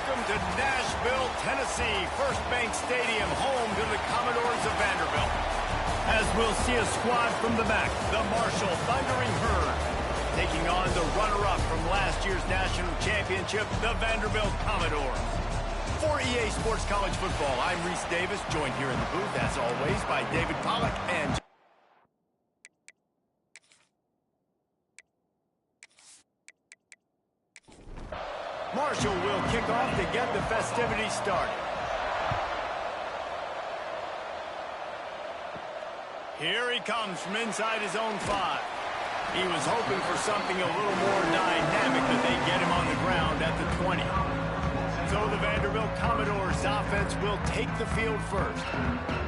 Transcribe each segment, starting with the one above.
Welcome to Nashville, Tennessee, First Bank Stadium, home to the Commodores of Vanderbilt. As we'll see a squad from the back, the Marshall Thundering Herd, taking on the runner-up from last year's national championship, the Vanderbilt Commodores. For EA Sports College Football, I'm Reese Davis, joined here in the booth, as always, by David Pollack and Marshall will kick off to get the festivities started. Here he comes from inside his own 5. He was hoping for something a little more dynamic, but they get him on the ground at the 20. So the Vanderbilt Commodores offense will take the field first.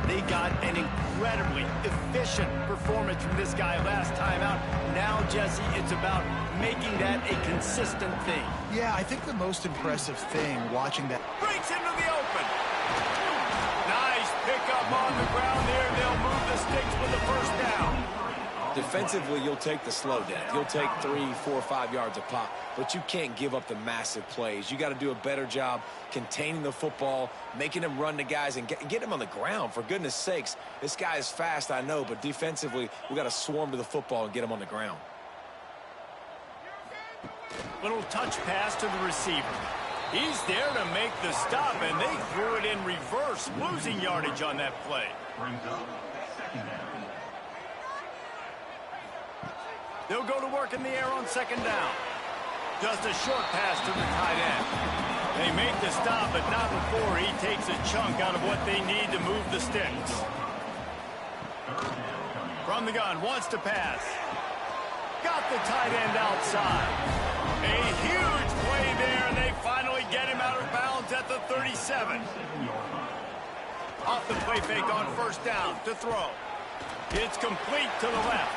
They got an incredibly efficient performance from this guy last time out. Now, Jesse, it's about making that a consistent thing. Yeah, I think the most impressive thing watching that... Breaks into the open. Nice pickup on the ground there. They'll move the sticks with the first down. Defensively, you'll take the slow down. You'll take 3, 4, 5 yards a pop, but you can't give up the massive plays. You got to do a better job containing the football, making them run to guys, and get them on the ground. For goodness sakes, this guy is fast, I know, but defensively, we got to swarm to the football and get him on the ground. Little touch pass to the receiver. He's there to make the stop, and they threw it in reverse, losing yardage on that play. They'll go to work in the air on second down. Just a short pass to the tight end. They make the stop, but not before he takes a chunk out of what they need to move the sticks. From the gun, wants to pass. Got the tight end outside. A huge play there, and they finally get him out of bounds at the 37. Off the play fake on first down to throw. It's complete to the left.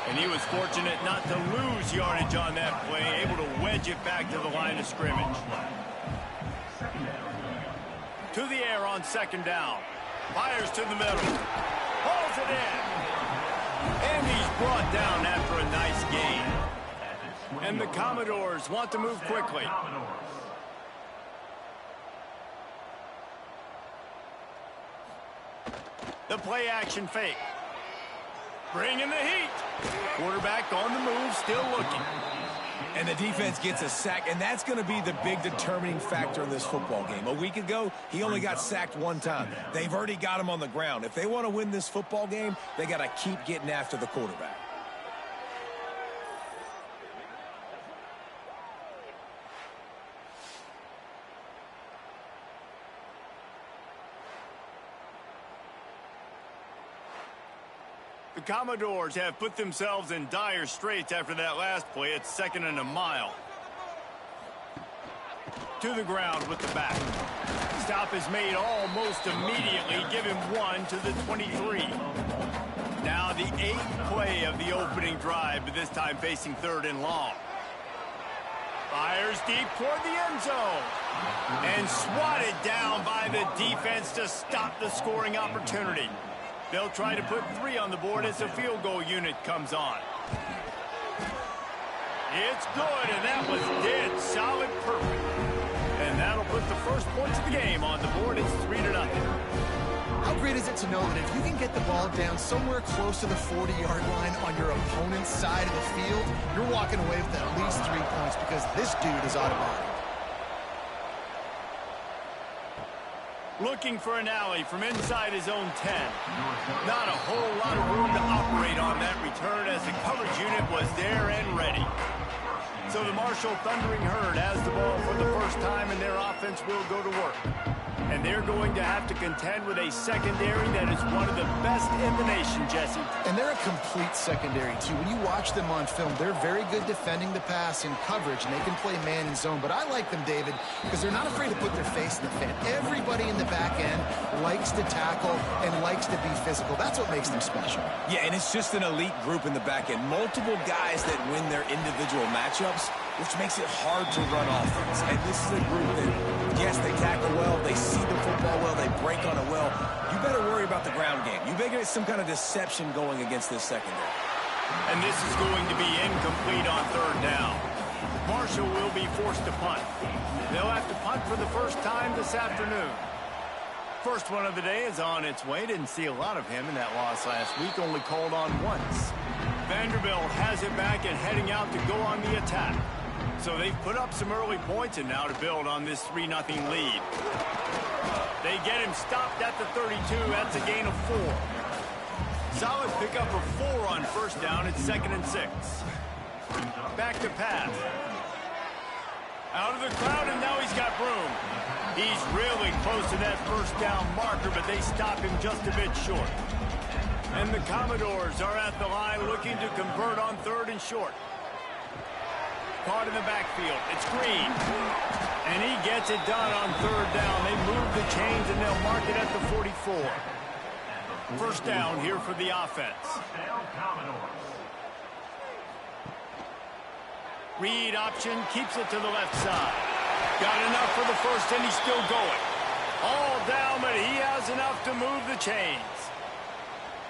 And he was fortunate not to lose yardage on that play, able to wedge it back to the line of scrimmage. To the air on second down. Fires to the middle. Hauls it in. And he's brought down after a nice gain. And the Commodores want to move quickly. The play action fake. Bringing the heat. Quarterback on the move, still looking. And the defense gets a sack, and that's going to be the big determining factor in this football game. A week ago, he only got sacked 1 time. They've already got him on the ground. If they want to win this football game, they got to keep getting after the quarterback. The Commodores have put themselves in dire straits after that last play. It's 2nd and a mile. To the ground with the back. Stop is made almost immediately. Give him 1 to the 23. Now the 8th play of the opening drive, but this time facing 3rd and long. Fires deep toward the end zone. And swatted down by the defense to stop the scoring opportunity. They'll try to put 3 on the board as the field goal unit comes on. It's good, and that was dead solid, perfect. And that'll put the first points of the game on the board. It's 3-0. How great is it to know that if you can get the ball down somewhere close to the 40-yard line on your opponent's side of the field, you're walking away with at least 3 points because this dude is automatic. Looking for an alley from inside his own 10. Not a whole lot of room to operate on that return as the coverage unit was there and ready. So the Marshall Thundering Herd has the ball for the first time, and their offense will go to work. And they're going to have to contend with a secondary that is one of the best in the nation, Jesse. And they're a complete secondary, too. When you watch them on film, they're very good defending the pass in coverage, and they can play man in zone. But I like them, David, because they're not afraid to put their face in the fan. Everybody in the back end likes to tackle and likes to be physical. That's what makes them special. Yeah, and it's just an elite group in the back end. Multiple guys that win their individual matchups, which makes it hard to run offense. And this is a group that, yes, they tackle well, they see the football well, they break on it well. You better worry about the ground game. You better get some kind of deception going against this secondary. And this is going to be incomplete on 3rd down. Marshall will be forced to punt. They'll have to punt for the first time this afternoon. First one of the day is on its way. Didn't see a lot of him in that loss last week, only called on once. Vanderbilt has it back and heading out to go on the attack. So they've put up some early points and now to build on this 3-0 lead. They get him stopped at the 32. That's a gain of 4. Solid pickup of 4 on first down. It's 2nd and 6. Back to pass. Out of the crowd, and now he's got room. He's really close to that first down marker, but they stop him just a bit short. And the Commodores are at the line looking to convert on 3rd and short. Caught in the backfield. It's Green. And he gets it done on 3rd down. They move the chains, and they'll mark it at the 44. First down here for the offense. Read option, keeps it to the left side. Got enough for the first, and he's still going. All down, but he has enough to move the chains.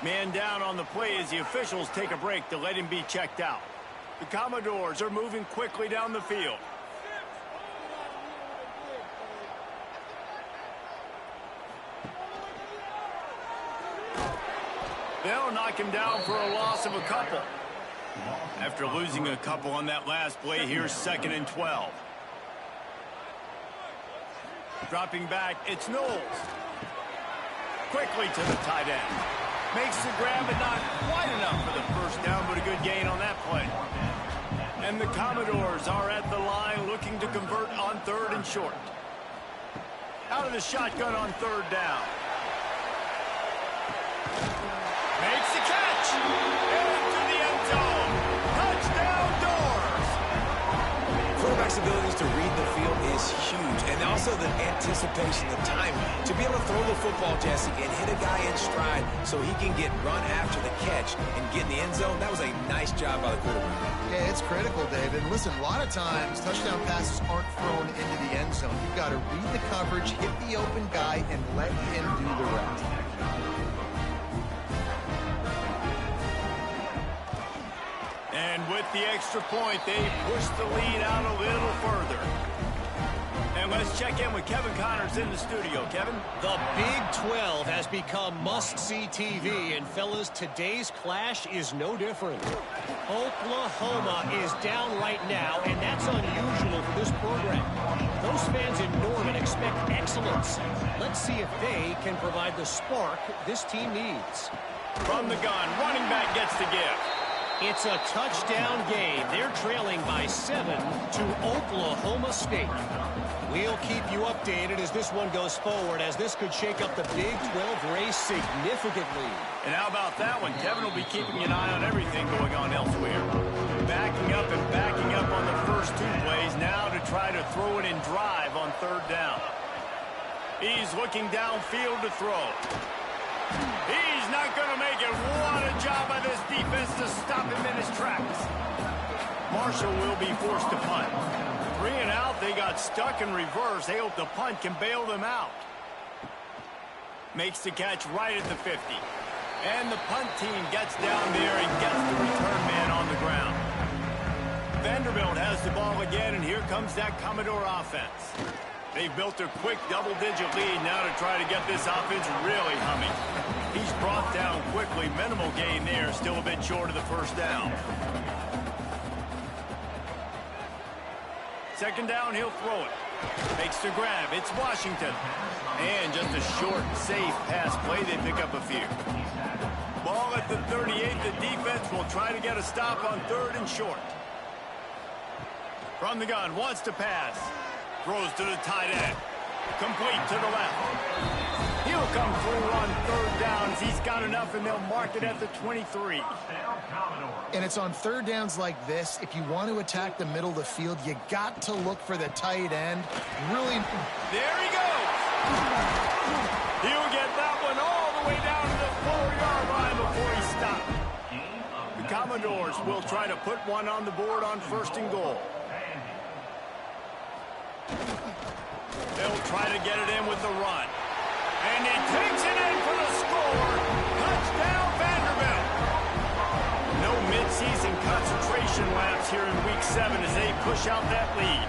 Man down on the play as the officials take a break to let him be checked out. The Commodores are moving quickly down the field. They'll knock him down for a loss of a couple. After losing a couple on that last play, here's 2nd and 12. Dropping back, it's Knowles. Quickly to the tight end. Makes the grab, but not quite enough for the first down, but a good gain on that play. And the Commodores are at the line looking to convert on 3rd and short. Out of the shotgun on 3rd down. Makes the catch. Into the end zone. Touchdown, Doors. Quarterback's abilities to read the field is huge. And also the anticipation, the time to be able to throw the football, Jesse, and hit a guy in stride so he can get run after the catch and get in the end zone. That was a nice job by the quarterback. Yeah, it's critical, David. Listen, a lot of times touchdown passes aren't thrown into the end zone. You've got to read the coverage, hit the open guy, and let him do the rest. And with the extra point, they push the lead out a little further. And let's check in with Kevin Connors in the studio. Kevin? The Big 12 has become must-see TV, and fellas, today's clash is no different. Oklahoma is down right now, and that's unusual for this program. Those fans in Norman expect excellence. Let's see if they can provide the spark this team needs. From the gun, running back gets the give. It's a touchdown game. They're trailing by 7 to Oklahoma State. We'll keep you updated as this one goes forward, as this could shake up the Big 12 race significantly. And how about that one? Kevin will be keeping an eye on everything going on elsewhere. Backing up and backing up on the first 2 plays now to try to throw it and drive on 3rd down. He's looking downfield to throw. He's not going to make it. What a job by this defense to stop him in his tracks. Marshall will be forced to punt. 3 and out, they got stuck in reverse. They hope the punt can bail them out. Makes the catch right at the 50. And the punt team gets down there and gets the return man on the ground. Vanderbilt has the ball again, and here comes that Commodore offense. They've built a quick double-digit lead now to try to get this offense really humming. He's brought down quickly. Minimal gain there. Still a bit short of the first down. 2nd down, he'll throw it. Makes the grab. It's Washington. And just a short, safe pass play. They pick up a few. Ball at the 38. The defense will try to get a stop on 3rd and short. From the gun, wants to pass. Throws to the tight end. Complete to the left. He'll come through on 3rd downs. He's got enough, and they'll mark it at the 23. And it's on 3rd downs like this. If you want to attack the middle of the field, you got to look for the tight end. Really. There he goes. He'll get that one all the way down to the 4-yard line before he stopped. The Commodores will try to put one on the board on 1st and goal. They'll try to get it in with the run. And he takes it in for the score. Touchdown, Vanderbilt. No see some concentration laps here in week 7 as they push out that lead.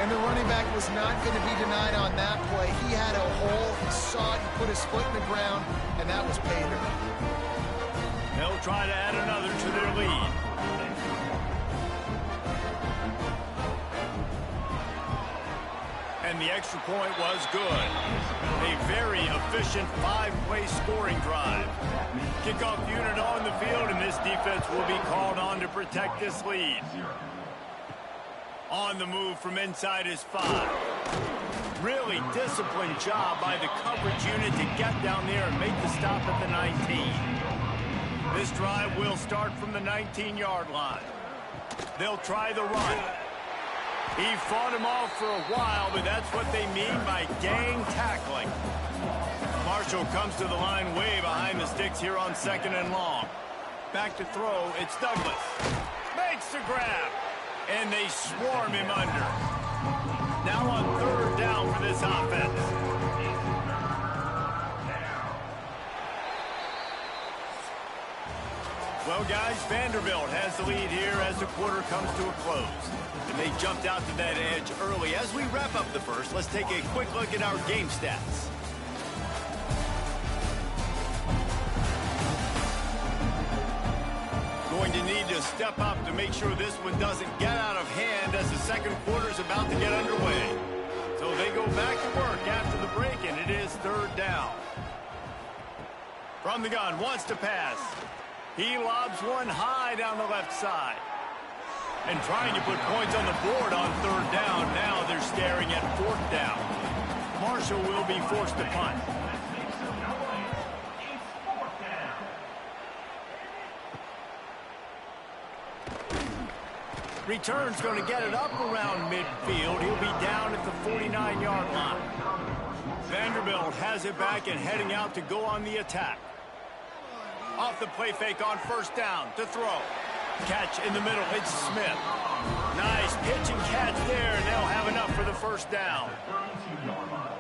And the running back was not going to be denied on that play. He had a hole, he saw it, he put his foot in the ground, and that was pay dirt. They'll try to add another to their lead. And the extra point was good. A very efficient 5-play scoring drive. Kickoff unit on the field, and this defense will be called on to protect this lead. On the move from inside his 5. Really disciplined job by the coverage unit to get down there and make the stop at the 19. This drive will start from the 19-yard line. They'll try the run. He fought him off for a while, but that's what they mean by gang tackling. Marshall comes to the line way behind the sticks here on 2nd and long. Back to throw, it's Douglas. Makes the grab, and they swarm him under. Now on 3rd down for this offense. Well, guys, Vanderbilt has the lead here as the quarter comes to a close. And they jumped out to that edge early. As we wrap up the first, let's take a quick look at our game stats. Going to need to step up to make sure this one doesn't get out of hand as the second quarter is about to get underway. So they go back to work after the break, and it is 3rd down. From the gun, wants to pass. He lobs one high down the left side. And trying to put points on the board on 3rd down. Now they're staring at 4th down. Marshall will be forced to punt. Return's going to get it up around midfield. He'll be down at the 49-yard line. Vanderbilt has it back and heading out to go on the attack. Off the play fake on 1st down to throw. Catch in the middle, it's Smith. Nice pitch and catch there, and they'll have enough for the 1st down.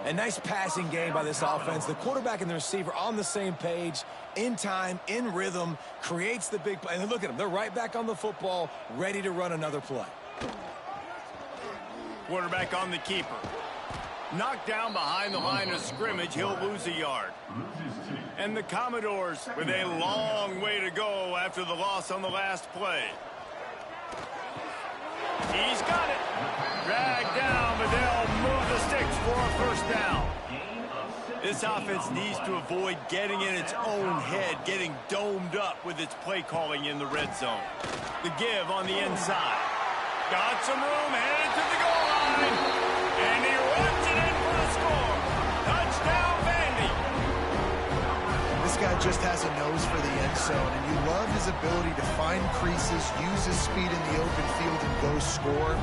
A nice passing game by this offense. The quarterback and the receiver on the same page, in time, in rhythm, creates the big play. And look at them, they're right back on the football, ready to run another play. Quarterback on the keeper. Knocked down behind the line of scrimmage, he'll lose a yard. And the Commodores with a long way to go after the loss on the last play. He's got it. Dragged down, but they'll move the sticks for a 1st down. This offense needs to avoid getting in its own head, getting domed up with its play calling in the red zone. The give on the inside. Got some room, headed to the goal line. And he runs it in for the score. Touchdown, Vandy. This guy just has a nose for the end zone, and you love his ability to find creases, use his speed in the open field, and go score.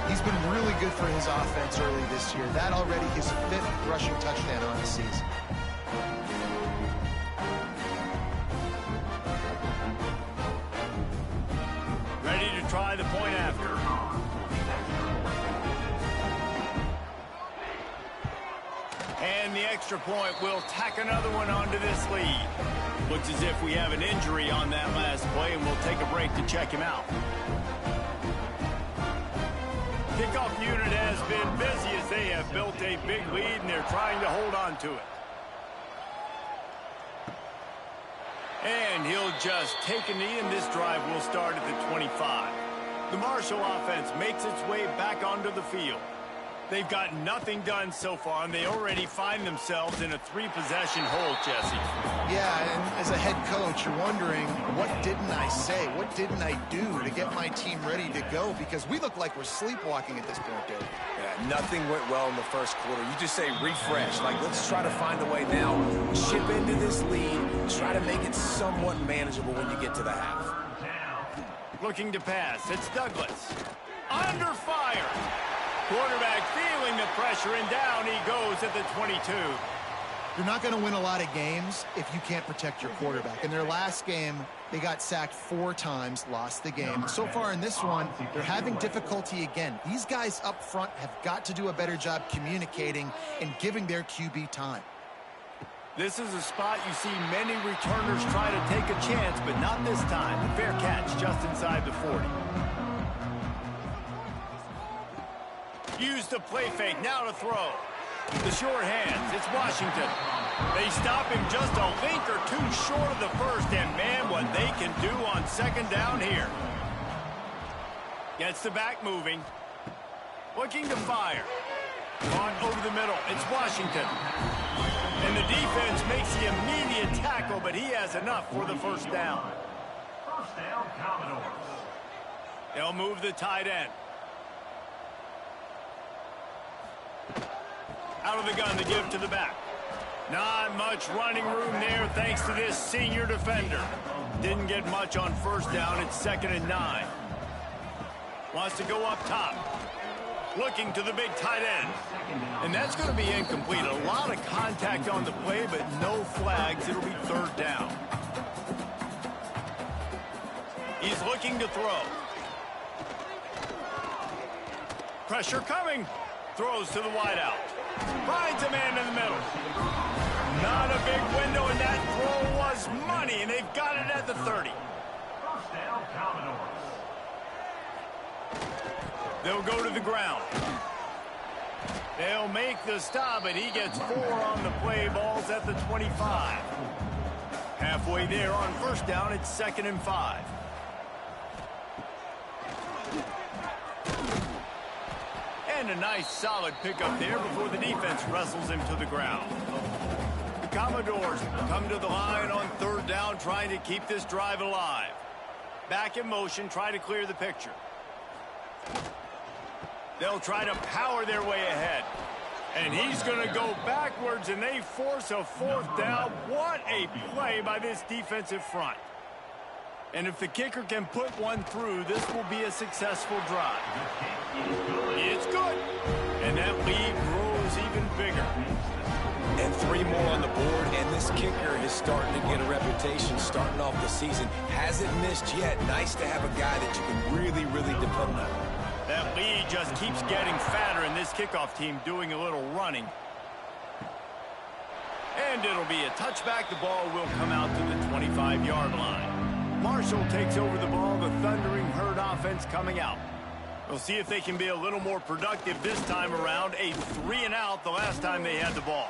He's been really good for his offense early this year. That already his 5th rushing touchdown on the season. Ready to try the point after. And the extra point will tack another one onto this lead. Looks as if we have an injury on that last play, and we'll take a break to check him out. Kickoff unit has been busy as they have built a big lead, and they're trying to hold on to it. And he'll just take a knee, and this drive will start at the 25. The Marshall offense makes its way back onto the field. They've got nothing done so far, and they already find themselves in a 3-possession hole, Jesse. Yeah, and as a head coach, you're wondering, what didn't I say? What didn't I do to get my team ready to go? Because we look like we're sleepwalking at this point, Dave. Yeah, nothing went well in the first quarter. You just say refresh. Like, let's try to find a way now. Chip into this lead. Try to make it somewhat manageable when you get to the half. Looking to pass. It's Douglas. Under fire. Quarterback feeling the pressure, and down he goes at the 22. You're not going to win a lot of games if you can't protect your quarterback. In their last game, they got sacked 4 times, lost the game. So far in this one, they're having difficulty again. These guys up front have got to do a better job communicating and giving their QB time. This is a spot you see many returners try to take a chance, but not this time. Fair catch just inside the 40. Use the play fake, now to throw. The short hands, it's Washington. They stop him just a link or two short of the first, and man, what they can do on second down here. Gets the back moving. Looking to fire. Caught over the middle, it's Washington. And the defense makes the immediate tackle, but he has enough for the first down. First down, Commodores. They'll move the tight end. Out of the gun, the give to the back. Not much running room there thanks to this senior defender. Didn't get much on first down. It's 2nd and 9. Wants to go up top. Looking to the big tight end. And that's going to be incomplete. A lot of contact on the play, but no flags. It'll be 3rd down. He's looking to throw. Pressure coming. Throws to the wideout. Finds a man in the middle. Not a big window, and that throw was money, and they've got it at the 30. First down, Commodores. They'll go to the ground. They'll make the stop, and he gets 4 on the play. Ball's at the 25. Halfway there on first down, it's 2nd and 5. And a nice solid pickup there before the defense wrestles him to the ground. The Commodores come to the line on 3rd down, trying to keep this drive alive. Back in motion, try to clear the picture. They'll try to power their way ahead. And he's going to go backwards, and they force a 4th down. What a play by this defensive front. And if the kicker can put one through, this will be a successful drive. It's good. And that lead grows even bigger. And 3 more on the board, and this kicker is starting to get a reputation starting off the season. Hasn't missed yet. Nice to have a guy that you can really, really depend on. That lead just keeps getting fatter, and this kickoff team doing a little running. And it'll be a touchback. The ball will come out to the 25-yard line. Marshall takes over the ball, the Thundering Herd offense coming out. We'll see if they can be a little more productive this time around. A 3-and-out the last time they had the ball.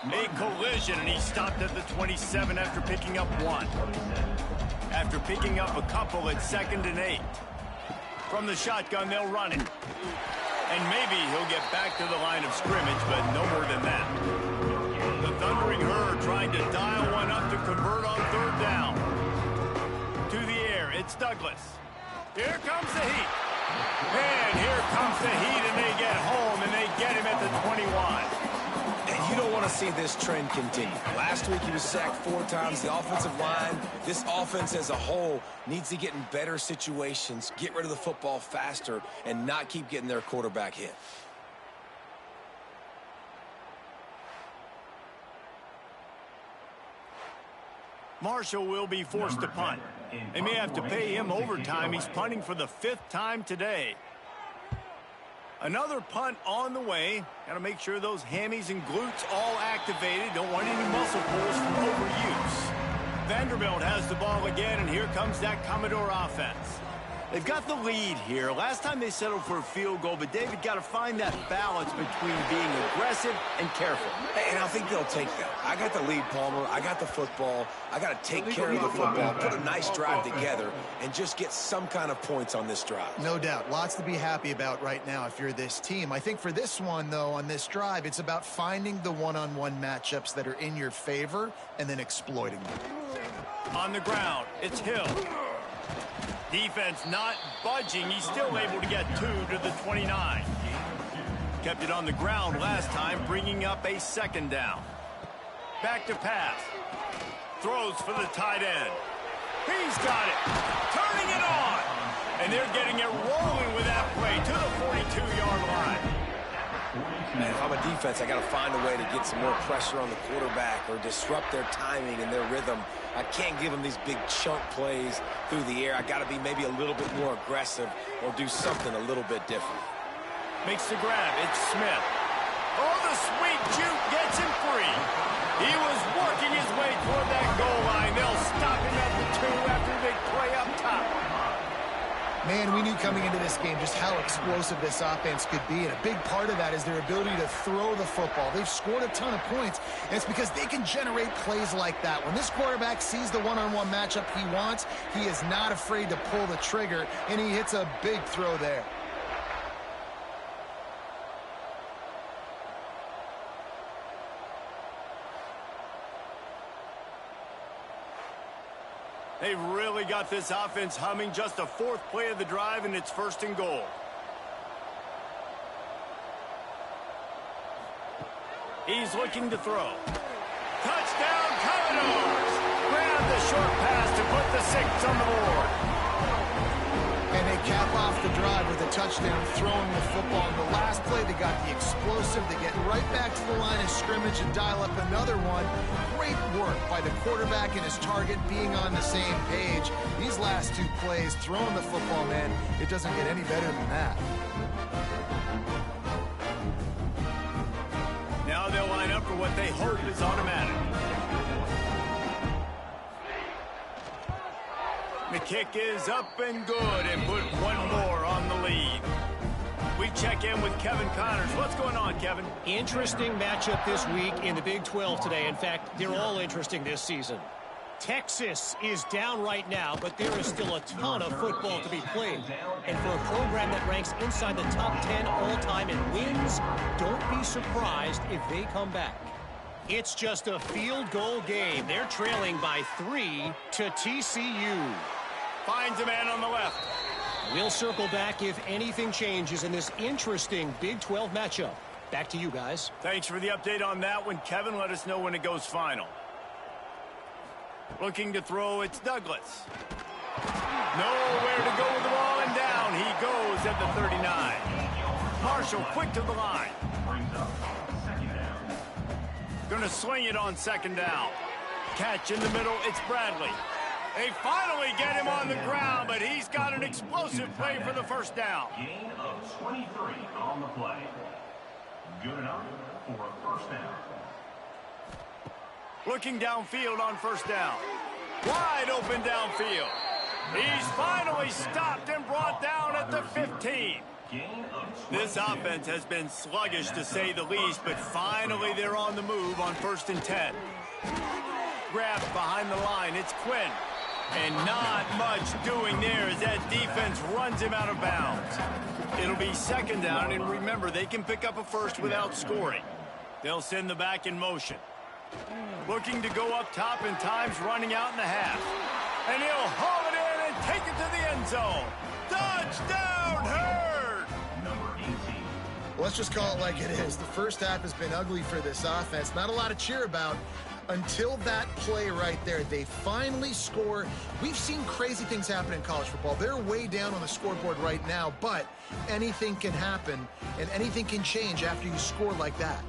A collision, and he stopped at the 27 after picking up 1. After picking up a couple, it's 2nd and 8. From the shotgun, they'll run it. And maybe he'll get back to the line of scrimmage, but no more than that. The Thundering Herd trying to dial one up to convert on 3rd down. To the air, it's Douglas. Here comes the heat. And here comes the heat, and they get home, and they get him at the 21. And you don't want to see this trend continue. Last week he was sacked 4 times. The offensive line, this offense as a whole, needs to get in better situations, get rid of the football faster, and not keep getting their quarterback hit. Marshall will be forced to punt. They may have to pay him overtime. He's punting for the 5th time today. Another punt on the way. Got to make sure those hammies and glutes all activated. Don't want any muscle pulls from overuse. Vanderbilt has the ball again, and here comes that Commodore offense. They've got the lead here. Last time they settled for a field goal, but David got to find that balance between being aggressive and careful. And I think they'll take that. I got the lead, Palmer. I got the football. I got to take care of the football, put a nice drive together, and just get some kind of points on this drive. No doubt. Lots to be happy about right now if you're this team. I think for this one, though, on this drive, it's about finding the one-on-one matchups that are in your favor and then exploiting them. On the ground, it's Hill. Defense not budging. He's still able to get 2 to the 29. Kept it on the ground last time, bringing up a 2nd down. Back to pass. Throws for the tight end. He's got it. Turning it on. And they're getting it rolling with that play to the 42-yard line. Man, if I'm a defense, I got to find a way to get some more pressure on the quarterback or disrupt their timing and their rhythm. I can't give them these big chunk plays through the air. I got to be maybe a little bit more aggressive or do something a little bit different. Makes the grab. It's Smith. Oh, the sweet juke gets him free. He was working his way toward that goal line. They'll stop him at the 2 after the big play up top. Man, we knew coming into this game just how explosive this offense could be, and a big part of that is their ability to throw the football. They've scored a ton of points, and it's because they can generate plays like that. When this quarterback sees the one-on-one matchup he wants, he is not afraid to pull the trigger, and he hits a big throw there. They've really got this offense humming. Just the 4th play of the drive, and it's 1st and goal. He's looking to throw. Touchdown, Commodores! Grab the short pass to put the 6 on the board. And they cap off the drive with a touchdown, throwing the football. In the last play, they got the explosive. They get right back to the line of scrimmage and dial up another one. Great work by the quarterback and his target being on the same page. These last 2 plays, throwing the football, man, it doesn't get any better than that. Now they'll line up for what they hope is automatic. The kick is up and good, and put one more on the lead. We check in with Kevin Connors. What's going on, Kevin? Interesting matchup this week in the Big 12 today. In fact, they're all interesting this season. Texas is down right now, but there is still a ton of football to be played. And for a program that ranks inside the top 10 all-time in wins, don't be surprised if they come back. It's just a field goal game. They're trailing by 3 to TCU. Finds a man on the left. We'll circle back if anything changes in this interesting Big 12 matchup. Back to you guys. Thanks for the update on that one, Kevin. Let us know when it goes final. Looking to throw, it's Douglas. Nowhere to go with the ball, and down he goes at the 39. Marshall quick to the line. Gonna swing it on 2nd down. Catch in the middle, it's Bradley. They finally get him on the ground, but he's got an explosive play for the 1st down. Gain of 23 on the play. Good enough for a 1st down. Looking downfield on 1st down. Wide open downfield. He's finally stopped and brought down at the 15. This offense has been sluggish to say the least, but finally they're on the move on 1st and 10. Grabbed behind the line, it's Quinn. And not much doing there as that defense runs him out of bounds. It'll be 2nd down, and remember, they can pick up a 1st without scoring. They'll send the back in motion. Looking to go up top, and time's running out in the half. And he'll haul it in and take it to the end zone. Touchdown, Herd! Number 18. Let's just call it like it is. The 1st half has been ugly for this offense. Not a lot to cheer about until that play right there. They finally score. We've seen crazy things happen in college football. They're way down on the scoreboard right now, but anything can happen, and anything can change after you score like that.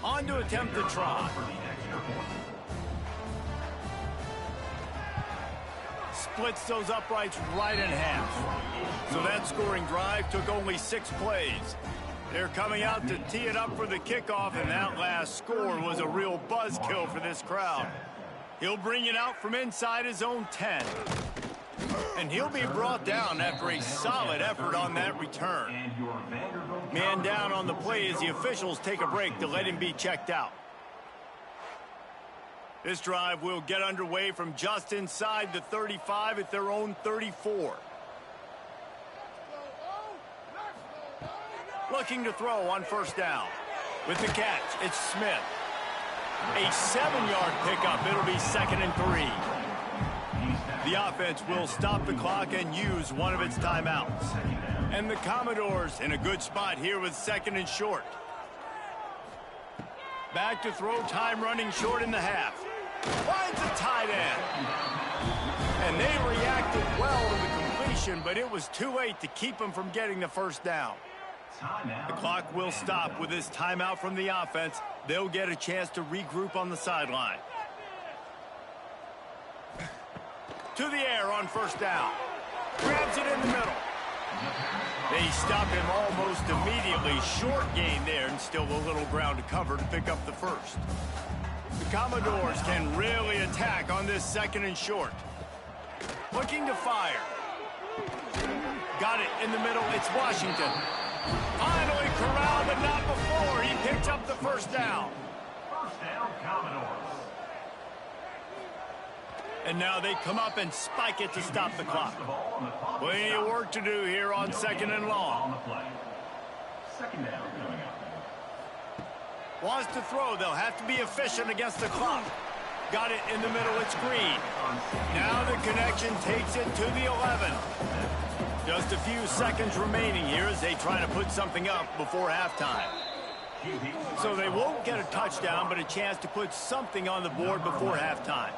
On to attempt the try. Splits those uprights right in half. So that scoring drive took only 6 plays. They're coming out to tee it up for the kickoff, and that last score was a real buzzkill for this crowd. He'll bring it out from inside his own 10. And he'll be brought down after a solid effort on that return. Man down on the play as the officials take a break to let him be checked out. This drive will get underway from just inside the 35 at their own 34. Looking to throw on 1st down. With the catch, it's Smith. A 7-yard pickup. It'll be 2nd and 3. The offense will stop the clock and use one of its timeouts. And the Commodores in a good spot here with 2nd and short. Back to throw, time running short in the half. Finds a tight end. And they reacted well to the completion, but it was too late to keep them from getting the 1st down. The clock will stop with this timeout from the offense. They'll get a chance to regroup on the sideline. To the air on 1st down. Grabs it in the middle. They stop him almost immediately. Short gain there, and still a little ground to cover to pick up the first. The Commodores can really attack on this 2nd and short. Looking to fire. Got it in the middle. It's Washington. Finally corralled, but not before. He picks up the first down. First down, Commodores. And now they come up and spike it to stop the clock. Plenty of work to do here on 2nd and long. Second down coming up. Wants to throw. They'll have to be efficient against the clock. Got it in the middle. It's Green. Now the connection takes it to the 11. Just a few seconds remaining here as they try to put something up before halftime. So they won't get a touchdown, but a chance to put something on the board before halftime.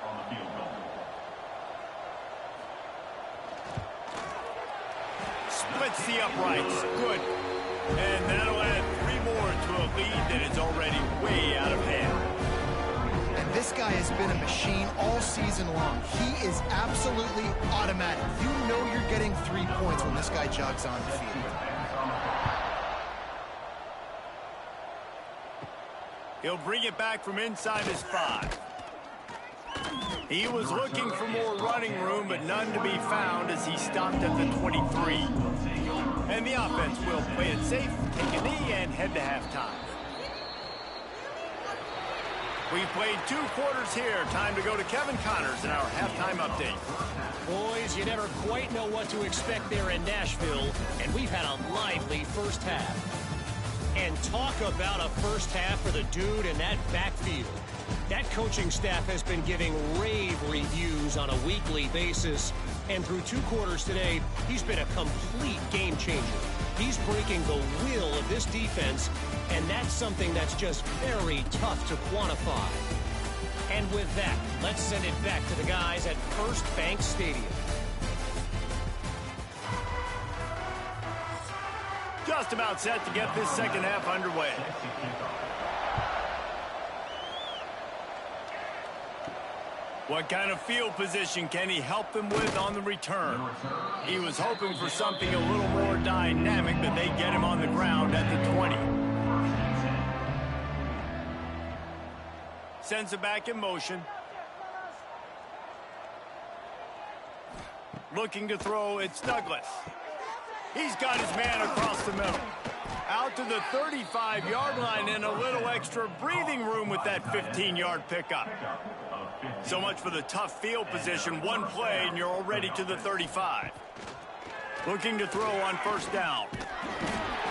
Splits the uprights. Good. And that'll add 3 more to a lead that is already way out of hand. And this guy has been a machine all season long. He is absolutely automatic. You know you're getting 3 points when this guy jogs on the field. He'll bring it back from inside his 5. He was looking for more running room, but none to be found as he stopped at the 23. And the offense will play it safe, take a knee, and head to halftime. We've played 2 quarters here. Time to go to Kevin Connors in our halftime update. Boys, you never quite know what to expect there in Nashville, and we've had a lively first half. And talk about a first half for the dude in that backfield. That coaching staff has been giving rave reviews on a weekly basis. And through 2 quarters today, he's been a complete game changer. He's breaking the will of this defense, and that's something that's just very tough to quantify. And with that, let's send it back to the guys at First Bank Stadium. Just about set to get this second half underway. What kind of field position can he help them with on the return? He was hoping for something a little more dynamic, but they get him on the ground at the 20. Sends it back in motion. Looking to throw, it's Douglas. He's got his man across the middle. Out to the 35-yard line and a little extra breathing room with that 15-yard pickup. So much for the tough field position. One play and you're already to the 35. Looking to throw on first down.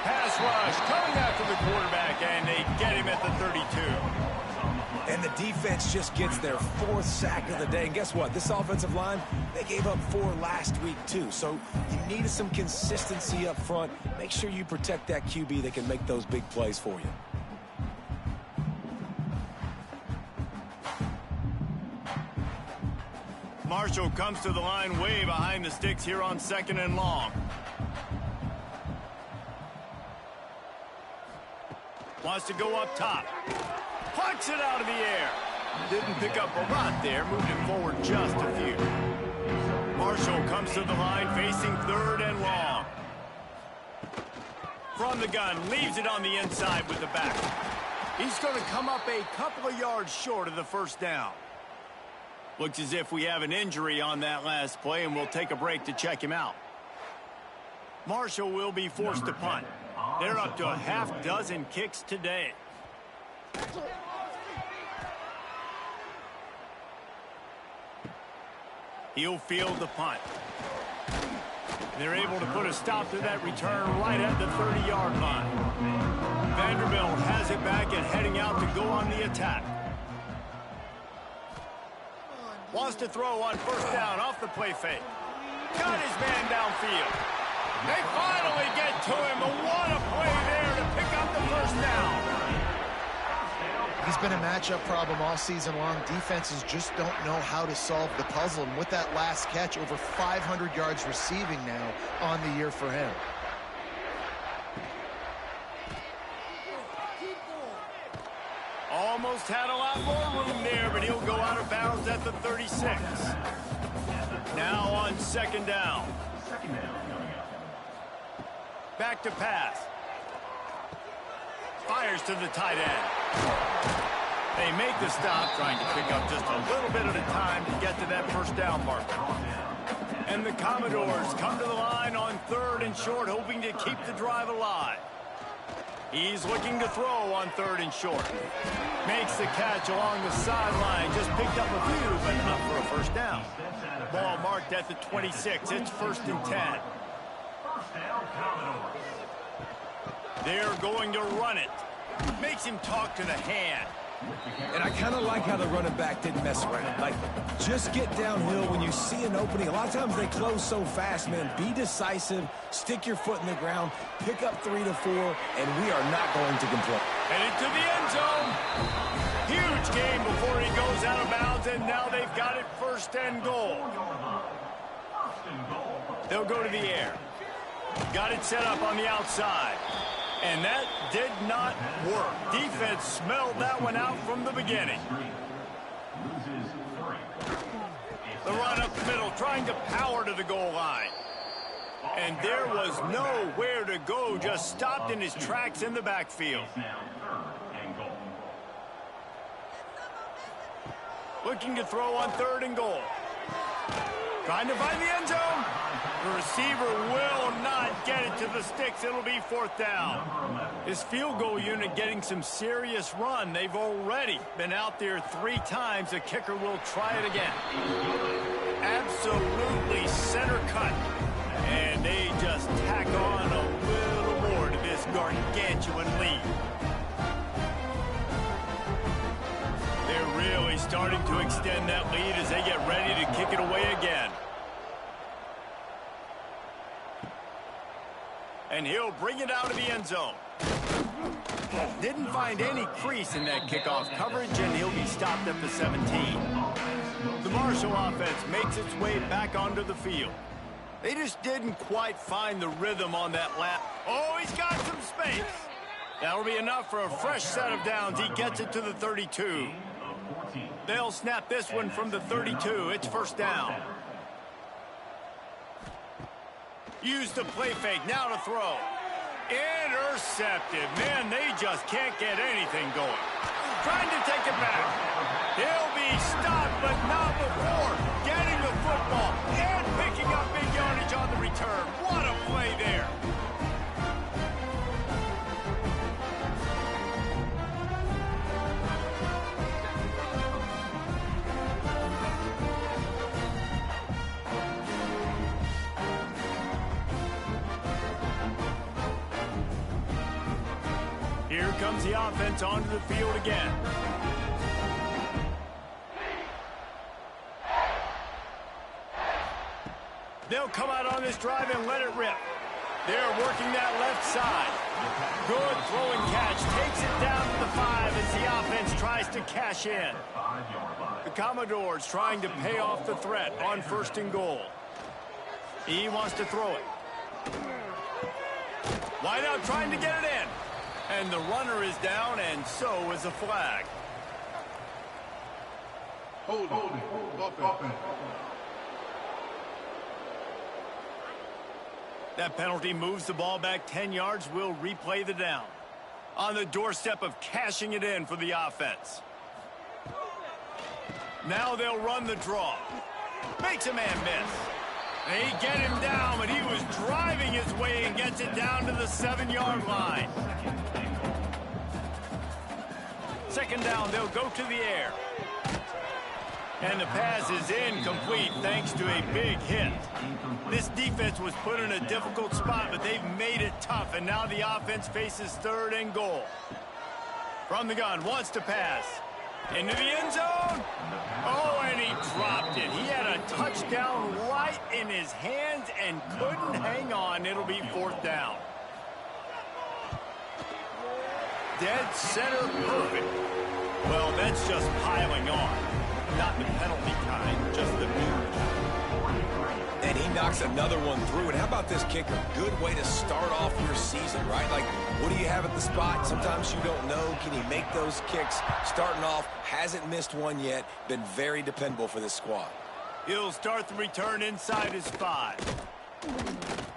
Pass rush coming after the quarterback, and they get him at the 32. And the defense just gets their 4th sack of the day. And guess what? This offensive line, they gave up 4 last week too. So you needed some consistency up front. Make sure you protect that QB that can make those big plays for you. Marshall comes to the line way behind the sticks here on 2nd and long. Wants to go up top. Plucks it out of the air. Didn't pick up a lot there. Moved it forward just a few. Marshall comes to the line facing 3rd and long. From the gun, leaves it on the inside with the back. He's going to come up a couple of yards short of the first down. Looks as if we have an injury on that last play, and we'll take a break to check him out. Marshall will be forced to punt. They're up to a half-dozen kicks today. He'll field the punt. They're able to put a stop to that return right at the 30-yard line. Vanderbilt has it back and heading out to go on the attack. Wants to throw on first down off the play fake. Got his man downfield. They finally get to him, but what a play there to pick up the first down. He's been a matchup problem all season long. Defenses just don't know how to solve the puzzle. And with that last catch, over 500 yards receiving now on the year for him. Almost had a lot more room there, but he'll go out of bounds at the 36. Now on 2nd down. Back to pass. Fires to the tight end. They make the stop, trying to pick up just a little bit at a time to get to that first down marker. And the Commodores come to the line on 3rd and short, hoping to keep the drive alive. He's looking to throw on 3rd and short. Makes the catch along the sideline. Just picked up a few, but enough for a first down. Ball marked at the 26. It's 1st and 10. First down, Commodores. They're going to run it. Makes him talk to the hand. And I kind of like how the running back didn't mess around. Like, just get downhill when you see an opening. A lot of times they close so fast, man. Be decisive, stick your foot in the ground, pick up 3 to 4, and we are not going to complain. Headed to the end zone. Huge game before he goes out of bounds, and now they've got it 1st and goal. They'll go to the air. Got it set up on the outside. And that did not work. Defense smelled that one out from the beginning. The run up the middle, trying to power to the goal line. And there was nowhere to go, just stopped in his tracks in the backfield. Looking to throw on 3rd and goal. Trying to find the end zone. The receiver will not get it to the sticks. It'll be 4th down. His field goal unit getting some serious run. They've already been out there 3 times. The kicker will try it again. Absolutely center cut. And they just tack on a little more to this gargantuan lead. They're really starting to extend that lead as they get ready to kick it away again. And he'll bring it out of the end zone. Didn't find any crease in that kickoff coverage, and he'll be stopped at the 17. The Marshall offense makes its way back onto the field. They just didn't quite find the rhythm on that lap. Oh, he's got some space. That'll be enough for a fresh set of downs. He gets it to the 32. They'll snap this one from the 32. It's 1st down. Use the play fake, now to throw. Intercepted. Man, they just can't get anything going. Trying to take it back. He'll be stopped, but not before getting the football and picking up big yardage on the return. What a play there. Here comes the offense onto the field again. They'll come out on this drive and let it rip. They're working that left side. Good throwing catch. Takes it down to the 5 as the offense tries to cash in. The Commodores trying to pay off the threat on 1st and goal. He wants to throw it. Wide out trying to get it in. And the runner is down, and so is a flag. Hold it. That penalty moves the ball back 10 yards. We'll replay the down. On the doorstep of cashing it in for the offense. Now they'll run the draw. Makes a man miss. They get him down, but he was driving his way and gets it down to the 7-yard line. 2nd down, they'll go to the air. And the pass is incomplete thanks to a big hit. This defense was put in a difficult spot, but they've made it tough, and now the offense faces 3rd and goal. From the gun, wants to pass. Into the end zone. Oh, and he dropped it. He had a touchdown right in his hands and couldn't hang on. It'll be 4th down. Dead center perfect. Well, that's just piling on. Not the penalty kind, just the move. And he knocks another one through. And how about this kicker? Good way to start off your season, right? Like, what do you have at the spot? Sometimes you don't know. Can he make those kicks? Starting off, hasn't missed one yet. Been very dependable for this squad. He'll start the return inside his 5.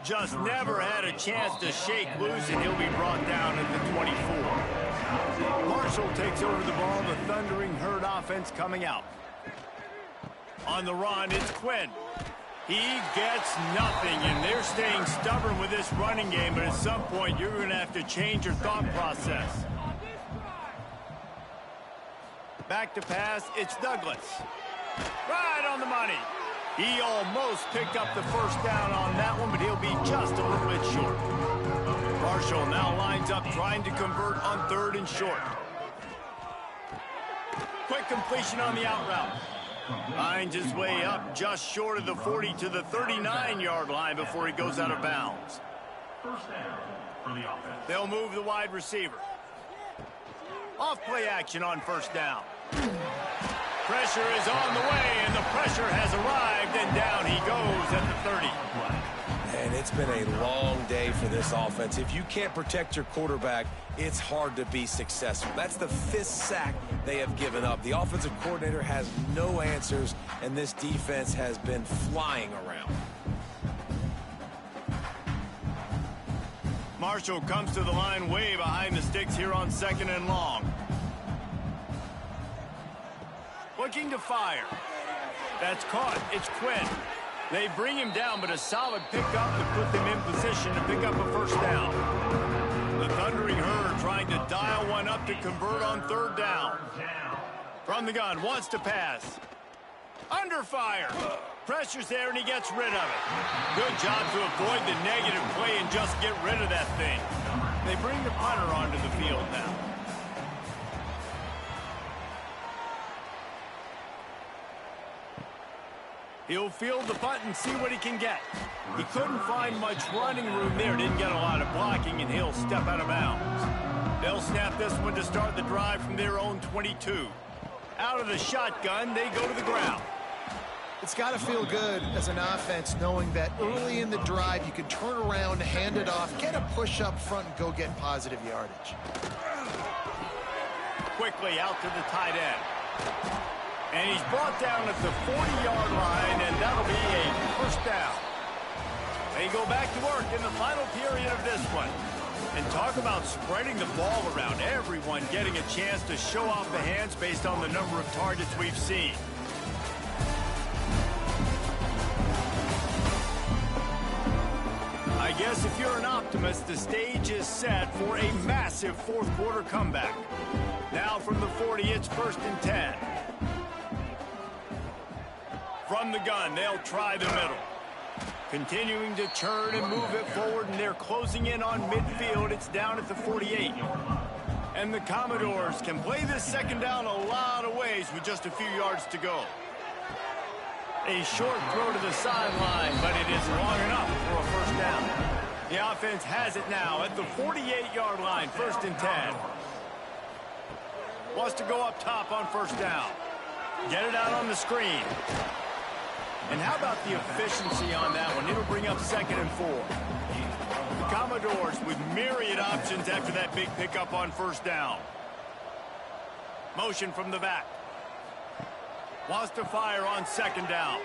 Just never had a chance to shake loose, and he'll be brought down at the 24. Marshall takes over the ball. The Thundering Herd offense coming out. On the run, it's Quinn. He gets nothing, and they're staying stubborn with this running game, but at some point, you're going to have to change your thought process. Back to pass, it's Douglas. Right on the money. He almost picked up the first down on that one, but he'll be just a little bit short. Marshall now lines up trying to convert on 3rd and short. Quick completion on the out route. Finds his way up just short of the 40 to the 39-yard line before he goes out of bounds. First down for the offense. They'll move the wide receiver. Off play action on first down. Pressure is on the way, and the pressure has arrived, and down he goes at the 30. And it's been a long day for this offense. If you can't protect your quarterback, it's hard to be successful. That's the 5th sack they have given up. The offensive coordinator has no answers, and this defense has been flying around. Marshall comes to the line way behind the sticks here on 2nd and long. Looking to fire. That's caught. It's Quinn. They bring him down, but a solid pickup to put them in position to pick up a first down. The Thundering Herd trying to dial one up to convert on 3rd down. From the gun, wants to pass. Under fire. Pressure's there, and he gets rid of it. Good job to avoid the negative play and just get rid of that thing. They bring the punter onto the field now. He'll field the punt and see what he can get. He couldn't find much running room there. Didn't get a lot of blocking, and he'll step out of bounds. They'll snap this one to start the drive from their own 22. Out of the shotgun, they go to the ground. It's got to feel good as an offense knowing that early in the drive you can turn around, hand it off, get a push up front, and go get positive yardage. Quickly out to the tight end. And he's brought down at the 40-yard line, and that'll be a first down. They go back to work in the final period of this one. And talk about spreading the ball around. Everyone getting a chance to show off the hands based on the number of targets we've seen. I guess if you're an optimist, the stage is set for a massive 4th quarter comeback. Now from the 40, it's 1st and 10. From the gun, they'll try the middle. Continuing to churn and move it forward, and they're closing in on midfield. It's down at the 48. And the Commodores can play this 2nd down a lot of ways with just a few yards to go. A short throw to the sideline, but it is long enough for a first down. The offense has it now at the 48-yard line, 1st and 10. Wants to go up top on first down. Get it out on the screen. And how about the efficiency on that one? It'll bring up 2nd and 4. The Commodores with myriad options after that big pickup on first down. Motion from the back. Wants to fire on 2nd down.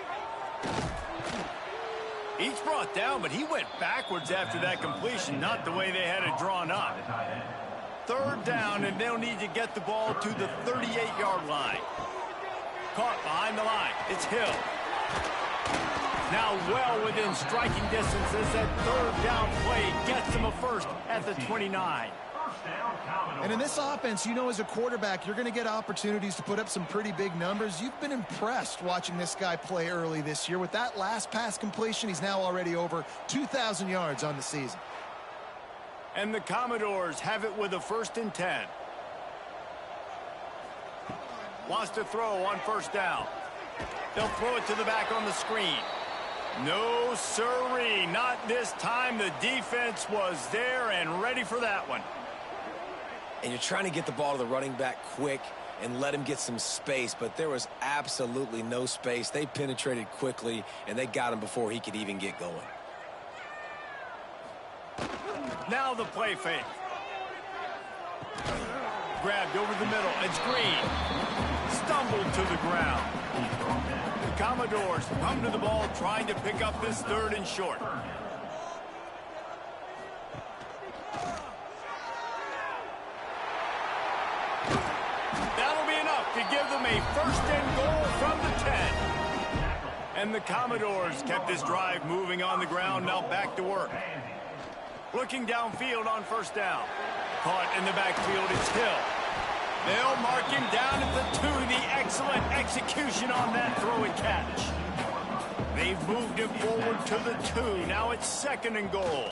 He's brought down, but he went backwards after that completion, not the way they had it drawn up. 3rd down, and they'll need to get the ball to the 38-yard line. Caught behind the line. It's Hill. Now well within striking distance as that 3rd down play gets him a first at the 29. And in this offense, you know, as a quarterback, you're going to get opportunities to put up some pretty big numbers. You've been impressed watching this guy play early this year. With that last pass completion, he's now already over 2,000 yards on the season. And the Commodores have it with a 1st and 10. Wants to throw on first down. They'll throw it to the back on the screen. No sirree, not this time. The defense was there and ready for that one. And you're trying to get the ball to the running back quick and let him get some space, but there was absolutely no space. They penetrated quickly, and they got him before he could even get going. Now the play fake. Grabbed over the middle. It's Green. Stumbled to the ground. The Commodores come to the ball trying to pick up this 3rd and short. give them a first and goal from the 10. And the Commodores kept this drive moving on the ground. Now back to work. Looking downfield on first down. Caught in the backfield, it's Hill. They'll mark him down at the 2. The excellent execution on that throw and catch. They've moved him forward to the 2. Now it's second and goal.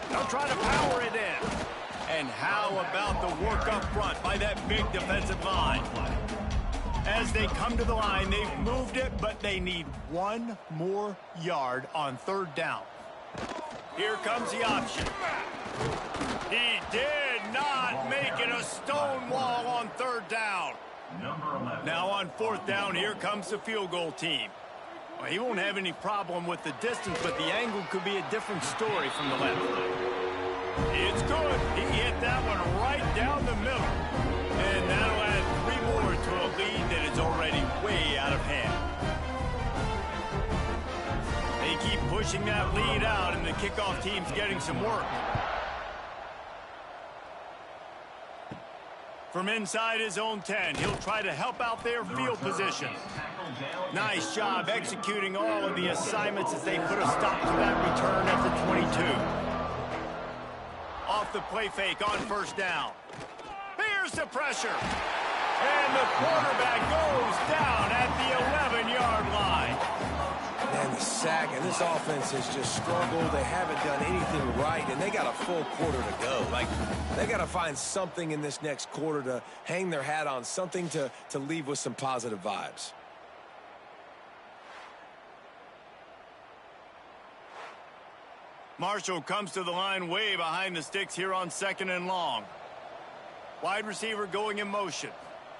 They'll try to power it in. And how about the work up front by that big defensive line? As they come to the line, they've moved it, but they need one more yard on third down. Here comes the option. He did not make it a stone wall on third down. Now on fourth down, here comes the field goal team. Well, he won't have any problem with the distance, but the angle could be a different story from the left. It's good. He hit that one right down the middle. And that'll add 3 more to a lead that is already way out of hand. They keep pushing that lead out, and the kickoff team's getting some work. From inside his own 10, he'll try to help out their field position. Nice job executing all of the assignments as they put a stop to that return at the 22. Off the play fake on first down. Here's the pressure. And the quarterback goes down at the 11-yard line. And the sack, and this offense has just struggled. They haven't done anything right, and they got a full quarter to go. Like, they got to find something in this next quarter to hang their hat on, something to leave with some positive vibes. Marshall comes to the line way behind the sticks here on second and long. Wide receiver going in motion.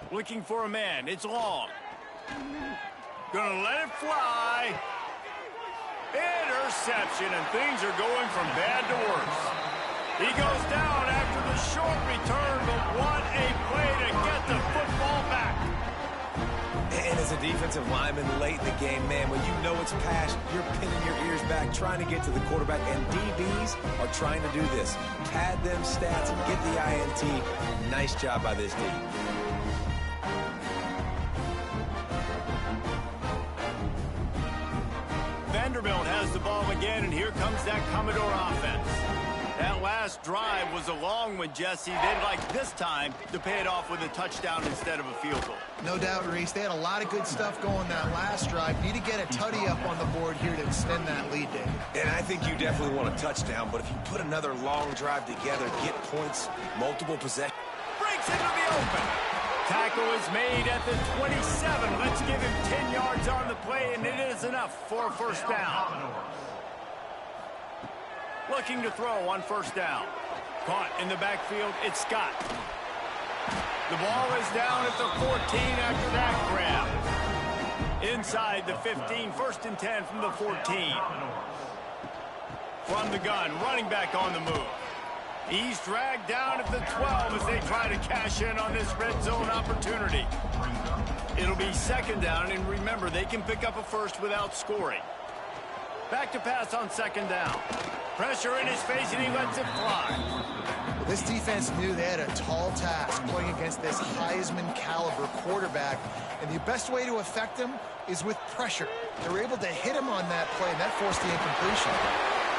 Looking for a man. It's Long. Gonna let it fly. Interception, and things are going from bad to worse. He goes down after the short return, but what a play to get the football back. And as a defensive lineman late in the game, man, when you know it's past, you're pinning your ears back, trying to get to the quarterback, and DBs are trying to do this. Pad them stats, get the INT. Nice job by this D. Vanderbilt has the ball again, and here comes that Commodore offense. That last drive was a long one, Jesse. They'd like this time to pay it off with a touchdown instead of a field goal. No doubt, Reese. They had a lot of good stuff going that last drive. Need to get a tutty up on the board here to extend that lead, David. And I think you definitely want a touchdown, but if you put another long drive together, get points, multiple possessions. Breaks into the open. Tackle is made at the 27. Let's give him 10 yards on the play, and it is enough for a first down. Looking to throw on first down. Caught in the backfield, it's Scott. The ball is down at the 14 after that grab. Inside the 15, first and 10 from the 14. From the gun, running back on the move. He's dragged down at the 12 as they try to cash in on this red zone opportunity. It'll be second down, and remember, they can pick up a first without scoring. Back to pass on second down. Pressure in his face, and he lets it fly. Well, this defense knew they had a tall task playing against this Heisman caliber quarterback, and the best way to affect him is with pressure. They were able to hit him on that play, and that forced the incompletion.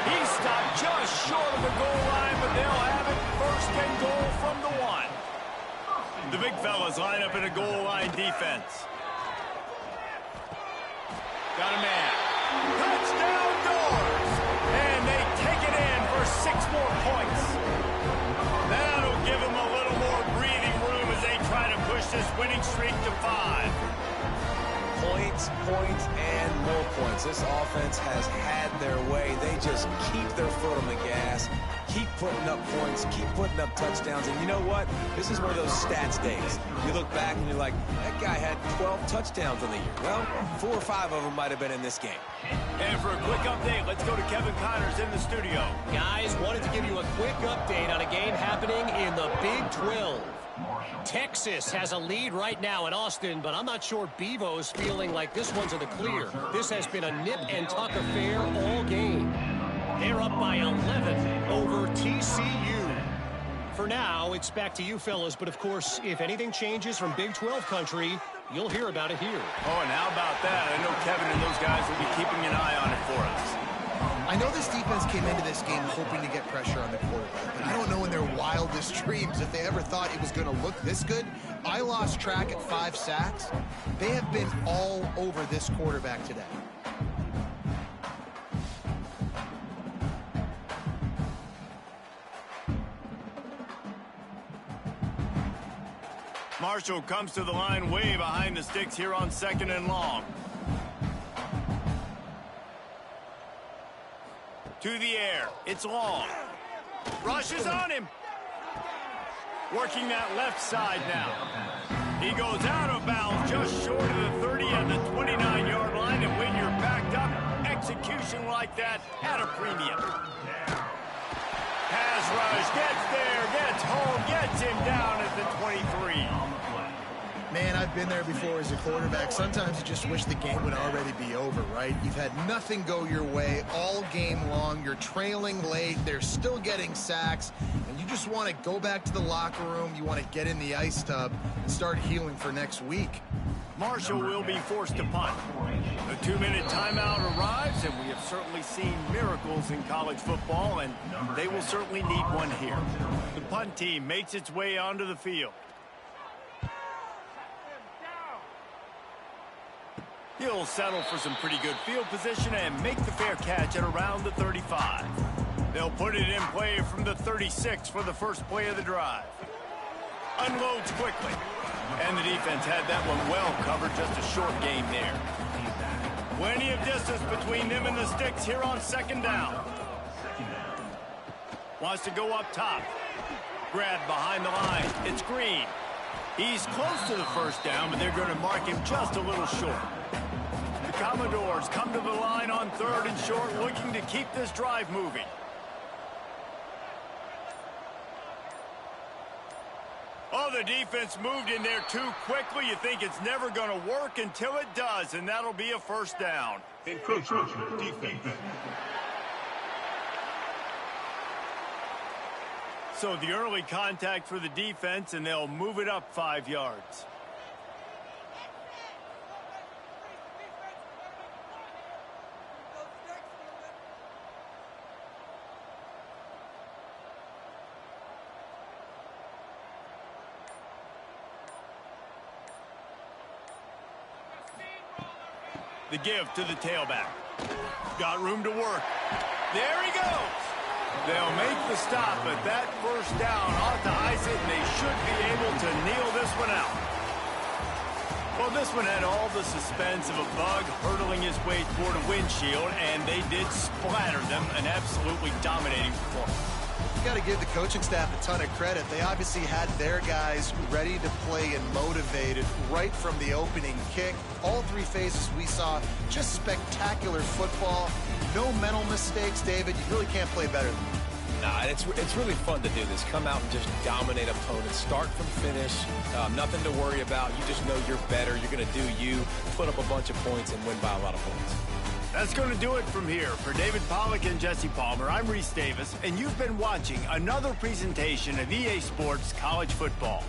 He stopped just short of the goal line, but they'll have it first and goal from the 1. The big fellas line up in a goal line defense. Got a man. Touchdown Doors! And they take it in for 6 more points. That'll give them a little more breathing room as they try to push this winning streak to 5. Points, and more points. This offense has had their way. They just keep their foot on the gas, keep putting up points, keep putting up touchdowns. And you know what? This is one of those stats days. You look back and you're like, that guy had 12 touchdowns in the year. Well, 4 or 5 of them might have been in this game. And for a quick update, let's go to Kevin Connors in the studio. Guys, wanted to give you a quick update on a game happening in the Big 12. Texas has a lead right now in Austin, but I'm not sure Bevo's feeling like this one's in the clear. This has been a nip-and-tuck affair all game. They're up by 11 over TCU. For now, it's back to you fellas, but of course, if anything changes from Big 12 country, you'll hear about it here. Oh, and how about that? I know Kevin and those guys will be keeping an eye on it for us. I know this defense came into this game hoping to get pressure on the quarterback, but I don't know in their wildest dreams if they ever thought it was going to look this good. I lost track at 5 sacks. They have been all over this quarterback today. Marshall comes to the line way behind the sticks here on 2nd and long. To the air. It's long. Rushes on him. Working that left side now. He goes out of bounds just short of the 30 at the 29-yard line. And when you're backed up, execution like that at a premium. Pass rush, gets there, gets home, gets him down at the 23. Man, I've been there before as a quarterback. Sometimes you just wish the game would already be over, right? You've had nothing go your way all game long. You're trailing late. They're still getting sacks. And you just want to go back to the locker room. You want to get in the ice tub and start healing for next week. Marshall will be forced to punt. The 2-minute timeout arrives, and we have certainly seen miracles in college football, and they will certainly need one here. The punt team makes its way onto the field. He'll settle for some pretty good field position and make the fair catch at around the 35. They'll put it in play from the 36 for the first play of the drive. Unloads quickly. And the defense had that one well covered, just a short game there. Plenty of distance between them and the sticks here on 2nd down. Wants to go up top. Grab behind the line. It's Green. He's close to the first down, but they're going to mark him just a little short. The Commodores come to the line on 3rd and short, looking to keep this drive moving. Oh, the defense moved in there too quickly. You think it's never going to work until it does, and that'll be a first down. Encroachment, defense. So the early contact for the defense, and they'll move it up 5 yards. The give to the tailback. Got room to work. There he goes. They'll make the stop, but that first down ought to ice it, and they should be able to kneel this one out. Well, this one had all the suspense of a bug hurtling his way toward a windshield, and they did splatter them, an absolutely dominating performance. You got to give the coaching staff a ton of credit. They obviously had their guys ready to play and motivated right from the opening kick. All 3 phases we saw, just spectacular football. No mental mistakes, David. You really can't play better than that. Nah, it's really fun to do this. Come out and just dominate opponents. Start from finish. Nothing to worry about. You just know you're better. You're going to do you, put up a bunch of points, and win by a lot of points. That's going to do it from here. For David Pollack and Jesse Palmer, I'm Reese Davis, and you've been watching another presentation of EA Sports College Football.